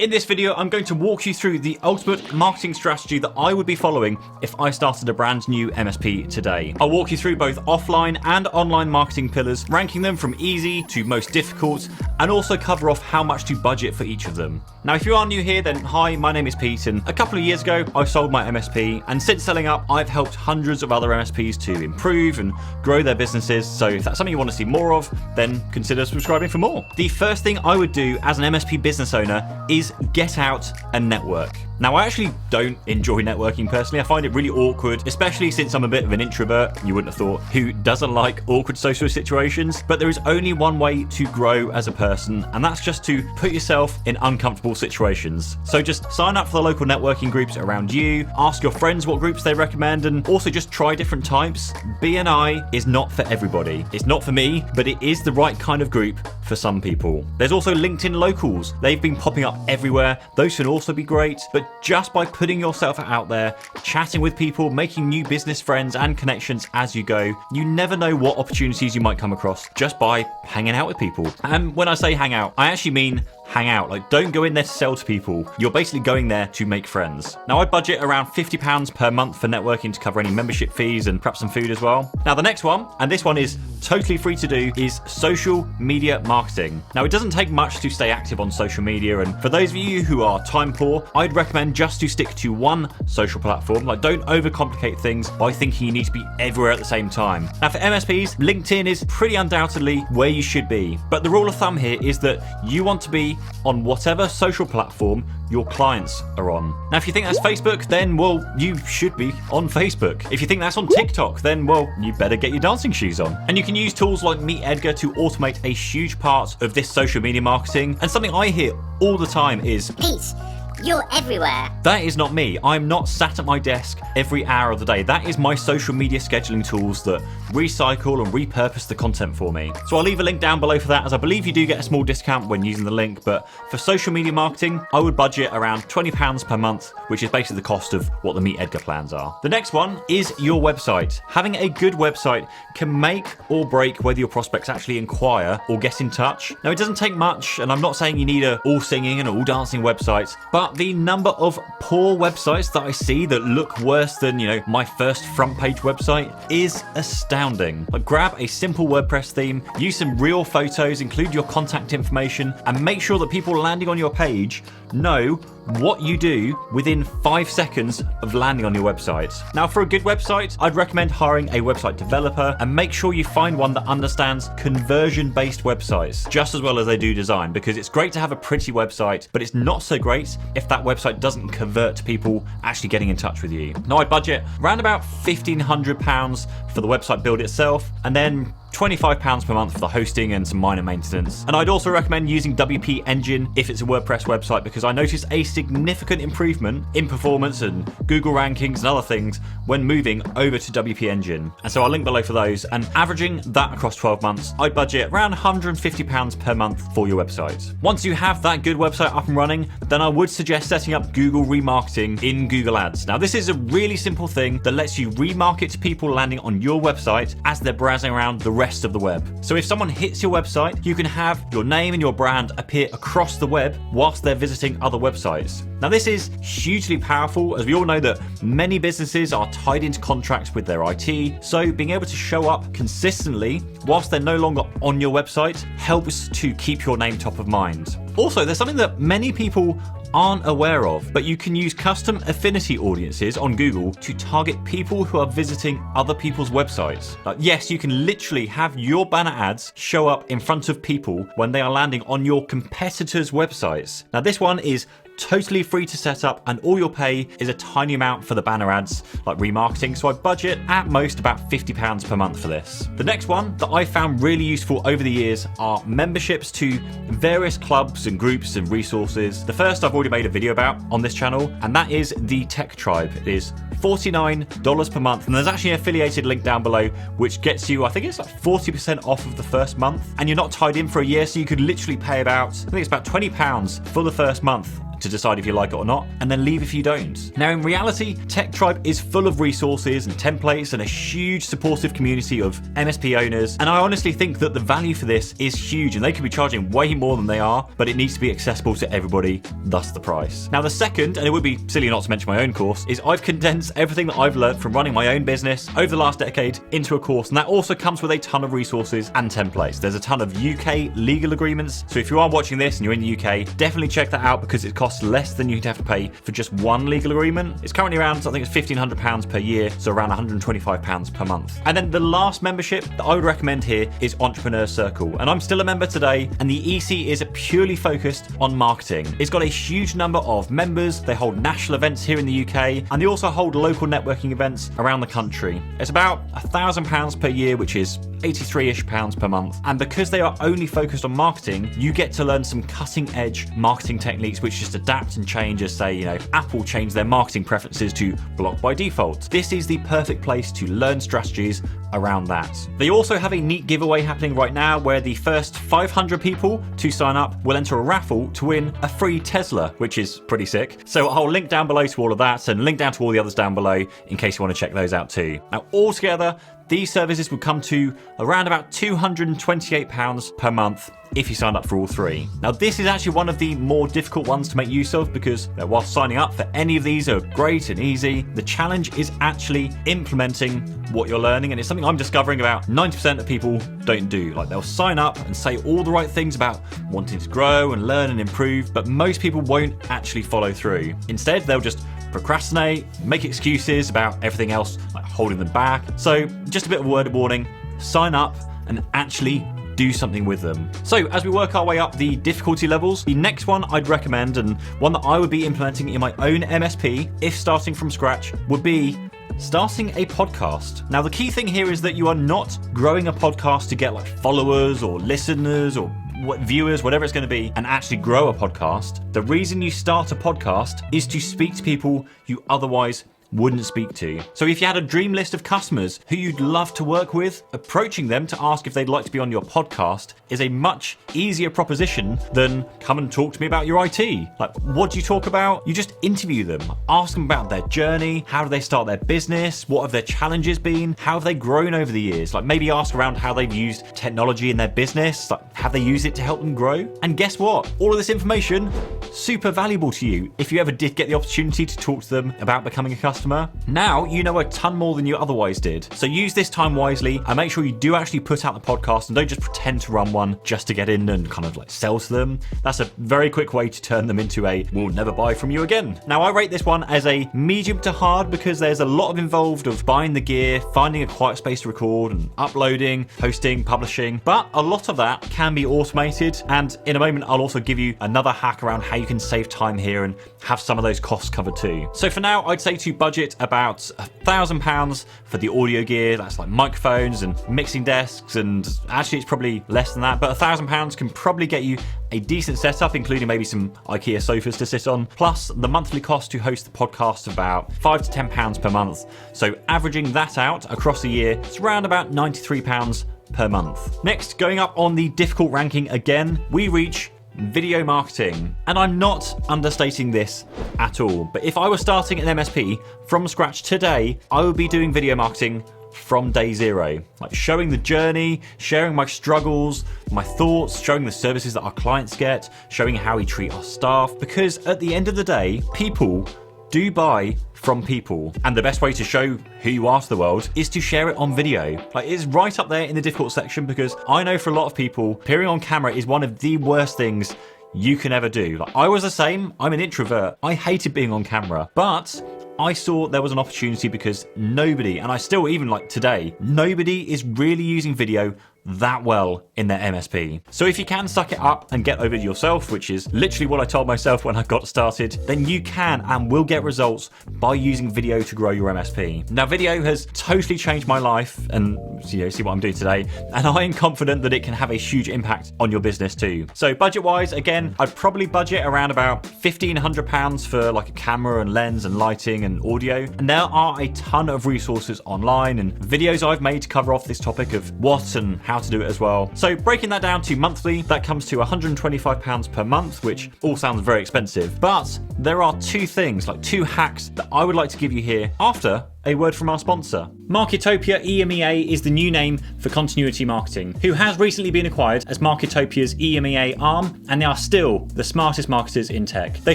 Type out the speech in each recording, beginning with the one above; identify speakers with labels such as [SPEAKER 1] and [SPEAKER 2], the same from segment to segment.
[SPEAKER 1] In this video, I'm going to walk you through the ultimate marketing strategy that I would be following if I started a brand new MSP today. I'll walk you through both offline and online marketing pillars, ranking them from easy to most difficult, and also cover off how much to budget for each of them. Now, if you are new here, then hi, my name is Pete, and a couple of years ago, I sold my MSP, and since selling up, I've helped hundreds of other MSPs to improve and grow their businesses. So if that's something you want to see more of, then consider subscribing for more. The first thing I would do as an MSP business owner is get out and network. Now, I actually don't enjoy networking personally. I find it really awkward, especially since I'm a bit of an introvert. You wouldn't have thought, who doesn't like awkward social situations? But there is only one way to grow as a person, and that's just to put yourself in uncomfortable situations. So just sign up for the local networking groups around you, ask your friends what groups they recommend, and also just try different types. BNI is not for everybody. It's not for me, but it is the right kind of group for some people. There's also LinkedIn locals. They've been popping up everywhere. Those can also be great, but just by putting yourself out there, chatting with people, making new business friends and connections as you go, you never know what opportunities you might come across just by hanging out with people. And when I say hang out, I actually mean hang out. Like, don't go in there to sell to people. You're basically going there to make friends. Now, I budget around £50 per month for networking to cover any membership fees and perhaps some food as well. Now, the next one, and this one is totally free to do, is social media marketing. Now, it doesn't take much to stay active on social media, and for those of you who are time poor, I'd recommend just to stick to one social platform. Like, don't overcomplicate things by thinking you need to be everywhere at the same time. Now, for MSPs, LinkedIn is pretty undoubtedly where you should be. But the rule of thumb here is that you want to be on whatever social platform your clients are on. Now, if you think that's Facebook, then, well, you should be on Facebook. If you think that's on TikTok, then, well, you better get your dancing shoes on. And you can use tools like Meet Edgar to automate a huge part of this social media marketing. And something I hear all the time is,
[SPEAKER 2] Pete, you're everywhere.
[SPEAKER 1] That is not me. I'm not sat at my desk every hour of the day. That is my social media scheduling tools that recycle and repurpose the content for me. So I'll leave a link down below for that, as I believe you do get a small discount when using the link. But for social media marketing, I would budget around £20 per month, which is basically the cost of what the Meet Edgar plans are. The next one is your website. Having a good website can make or break whether your prospects actually inquire or get in touch. Now, it doesn't take much, and I'm not saying you need a all singing and all dancing website, but the number of poor websites that I see that look worse than, my first front page website is astounding. Like, grab a simple WordPress theme, use some real photos, include your contact information, and make sure that people landing on your page know what you do within 5 seconds of landing on your website. Now, for a good website, I'd recommend hiring a website developer, and make sure you find one that understands conversion-based websites just as well as they do design, because it's great to have a pretty website, but it's not so great if that website doesn't convert to people actually getting in touch with you. Now, I budget around about £1,500 for the website build itself, and then £25 per month for the hosting and some minor maintenance. And I'd also recommend using WP Engine if it's a WordPress website, because I noticed a significant improvement in performance and Google rankings and other things when moving over to WP Engine. And so I'll link below for those. And averaging that across 12 months, I'd budget around £150 per month for your website. Once you have that good website up and running, then I would suggest setting up Google remarketing in Google Ads. Now, this is a really simple thing that lets you remarket to people landing on your website as they're browsing around the rest of the web. So if someone hits your website, you can have your name and your brand appear across the web whilst they're visiting other websites. Now, this is hugely powerful, as we all know that many businesses are tied into contracts with their IT, so being able to show up consistently whilst they're no longer on your website helps to keep your name top of mind. Also, there's something that many people aren't aware of, but you can use custom affinity audiences on Google to target people who are visiting other people's websites. Yes, you can literally have your banner ads show up in front of people when they are landing on your competitors' websites. Now, this one is totally free to set up, and all you'll pay is a tiny amount for the banner ads, like remarketing, so I budget at most about £50 per month for this. The next one that I found really useful over the years are memberships to various clubs and groups and resources. The first I've already made a video about on this channel, and that is the Tech Tribe. It is $49 per month, and there's actually an affiliated link down below which gets you, I think it's like 40% off of the first month, and you're not tied in for a year, so you could literally pay about, I think it's about £20 for the first month to decide if you like it or not, and then leave if you don't. Now, in reality, Tech Tribe is full of resources and templates and a huge supportive community of MSP owners, and I honestly think that the value for this is huge, and they could be charging way more than they are, but it needs to be accessible to everybody, thus the price. Now, the second, and it would be silly not to mention my own course, is I've condensed everything that I've learned from running my own business over the last decade into a course, and that also comes with a ton of resources and templates. There's a ton of UK legal agreements, so if you are watching this and you're in the UK, definitely check that out because it costs less than you'd have to pay for just one legal agreement. It's currently around, I think it's £1,500 per year, so around £125 per month. And then the last membership that I would recommend here is Entrepreneur Circle, and I'm still a member today, and the EC is purely focused on marketing. It's got a huge number of members, they hold national events here in the UK, and they also hold local networking events around the country. It's about £1,000 per year, which is 83-ish pounds per month. And because they are only focused on marketing, you get to learn some cutting edge marketing techniques which just adapt and change as, say, Apple changed their marketing preferences to block by default. This is the perfect place to learn strategies around that. They also have a neat giveaway happening right now where the first 500 people to sign up will enter a raffle to win a free Tesla, which is pretty sick. So I'll link down below to all of that and link down to all the others down below in case you want to check those out too. Now, altogether, these services would come to around about £228 per month if you sign up for all three. Now, this is actually one of the more difficult ones to make use of because while signing up for any of these are great and easy, the challenge is actually implementing what you're learning, and it's something I'm discovering about 90% of people don't do. Like, they'll sign up and say all the right things about wanting to grow and learn and improve, but most people won't actually follow through. Instead, they'll just procrastinate, make excuses about everything else, like holding them back. So just a bit of a word of warning, sign up and actually do something with them. So as we work our way up the difficulty levels, the next one I'd recommend, and one that I would be implementing in my own MSP, if starting from scratch, would be starting a podcast. Now, the key thing here is that you are not growing a podcast to get like followers or listeners or viewers, whatever it's going to be, and actually grow a podcast. The reason you start a podcast is to speak to people you otherwise wouldn't speak to. So if you had a dream list of customers who you'd love to work with, approaching them to ask if they'd like to be on your podcast is a much easier proposition than come and talk to me about your IT. Like, what do you talk about? You just interview them, ask them about their journey, how do they start their business, what have their challenges been, how have they grown over the years, like maybe ask around how they've used technology in their business, like have they used it to help them grow? And guess what? All of this information, super valuable to you if you ever did get the opportunity to talk to them about becoming a customer. Now you know a ton more than you otherwise did. So use this time wisely and make sure you do actually put out the podcast and don't just pretend to run one just to get in and kind of like sell to them. That's a very quick way to turn them into a we'll never buy from you again. Now, I rate this one as a medium to hard because there's a lot of involved of buying the gear, finding a quiet space to record and uploading, posting, publishing, but a lot of that can be automated. And in a moment, I'll also give you another hack around how you can save time here and have some of those costs covered too. So for now, I'd say to budget about £1,000 for the audio gear. That's like microphones and mixing desks, and actually it's probably less than that, but £1,000 can probably get you a decent setup, including maybe some IKEA sofas to sit on, plus the monthly cost to host the podcast of about £5 to £10 per month. So averaging that out across the year, it's around about £93 per month. Next, going up on the difficult ranking again, we reach video marketing. And I'm not understating this at all, but if I were starting an MSP from scratch today, I would be doing video marketing from day zero, like showing the journey, sharing my struggles, my thoughts, showing the services that our clients get, showing how we treat our staff, because at the end of the day, people do buy from people, and the best way to show who you are to the world is to share it on video. Like, it's right up there in the difficult section, because I know for a lot of people, appearing on camera is one of the worst things you can ever do. Like, I was the same. I'm an introvert. I hated being on camera, but I saw there was an opportunity because nobody, and I still, even like today, nobody is really using video that well in their MSP. So if you can suck it up and get over it yourself, which is literally what I told myself when I got started, then you can and will get results by using video to grow your MSP. Now, video has totally changed my life, and see what I'm doing today, and I am confident that it can have a huge impact on your business too. So budget wise, again, I'd probably budget around about £1,500 for like a camera and lens and lighting and audio. And there are a ton of resources online and videos I've made to cover off this topic of what and how to do it as well. So breaking that down to monthly, that comes to £125 per month, which all sounds very expensive. But there are two things, like two hacks that I would like to give you here after a word from our sponsor. Marketopia EMEA is the new name for Continuity Marketing, who has recently been acquired as Marketopia's EMEA arm, and they are still the smartest marketers in tech. They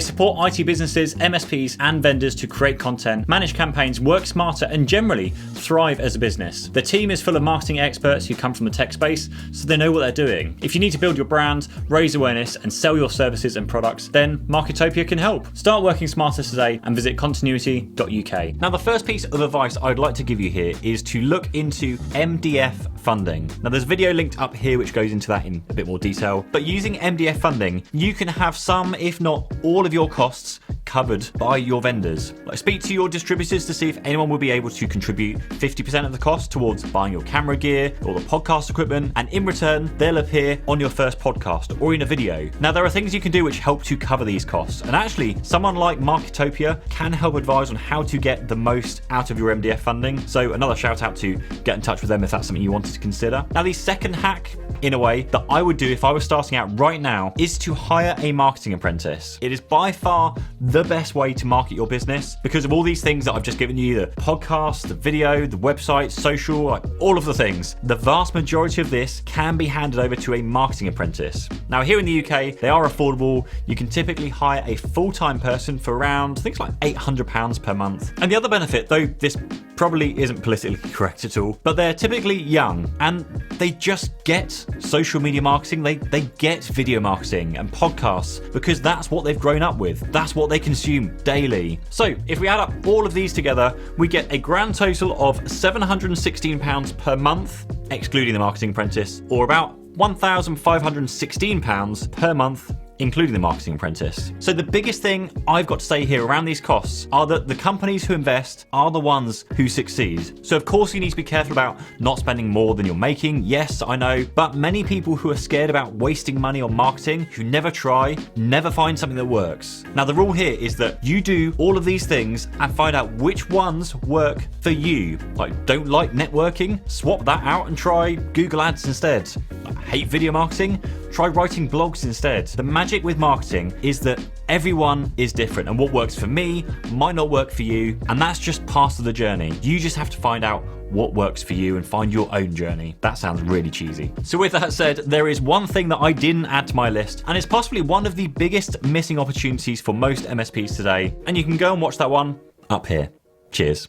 [SPEAKER 1] support IT businesses, MSPs, and vendors to create content, manage campaigns, work smarter, and generally thrive as a business. The team is full of marketing experts who come from the tech space, so they know what they're doing. If you need to build your brand, raise awareness, and sell your services and products, then Marketopia can help. Start working smarter today and visit continuity.uk. Now, the first piece of advice I'd like to give you here is to look into MDF funding. Now, there's a video linked up here which goes into that in a bit more detail, but using MDF funding, you can have some, if not all of your costs covered by your vendors. Like, speak to your distributors to see if anyone will be able to contribute 50% of the cost towards buying your camera gear or the podcast equipment, and in return, they'll appear on your first podcast or in a video. Now, there are things you can do which help to cover these costs, and actually, someone like Marketopia can help advise on how to get the most out of your MDF funding. So another shout out to get in touch with them if that's something you wanted to consider. Now, the second hack, in a way, that I would do if I was starting out right now is to hire a marketing apprentice. It is by far the best way to market your business because of all these things that I've just given you: the podcast, the video, the website, social, like all of the things. The vast majority of this can be handed over to a marketing apprentice. Now, here in the UK, they are affordable. You can typically hire a full-time person for around, I think it's like £800 per month. And the other benefit, though this probably isn't politically correct at all, but they're typically young and they just get social media marketing, they get video marketing and podcasts because that's what they've grown up with. That's what they consume daily. So if we add up all of these together, we get a grand total of £716 per month, excluding the marketing apprentice, or about £1,516 per month, including the marketing apprentice. So the biggest thing I've got to say here around these costs are that the companies who invest are the ones who succeed. So of course you need to be careful about not spending more than you're making. Yes, I know, but many people who are scared about wasting money on marketing, who never try, never find something that works. Now, the rule here is that you do all of these things and find out which ones work for you. Like, don't like networking? Swap that out and try Google Ads instead. Like, hate video marketing? Try writing blogs instead. The magic with marketing is that everyone is different, and what works for me might not work for you, and that's just part of the journey. You just have to find out what works for you and find your own journey. That sounds really cheesy. So with that said, there is one thing that I didn't add to my list, and it's possibly one of the biggest missing opportunities for most MSPs today, and you can go and watch that one up here. Cheers.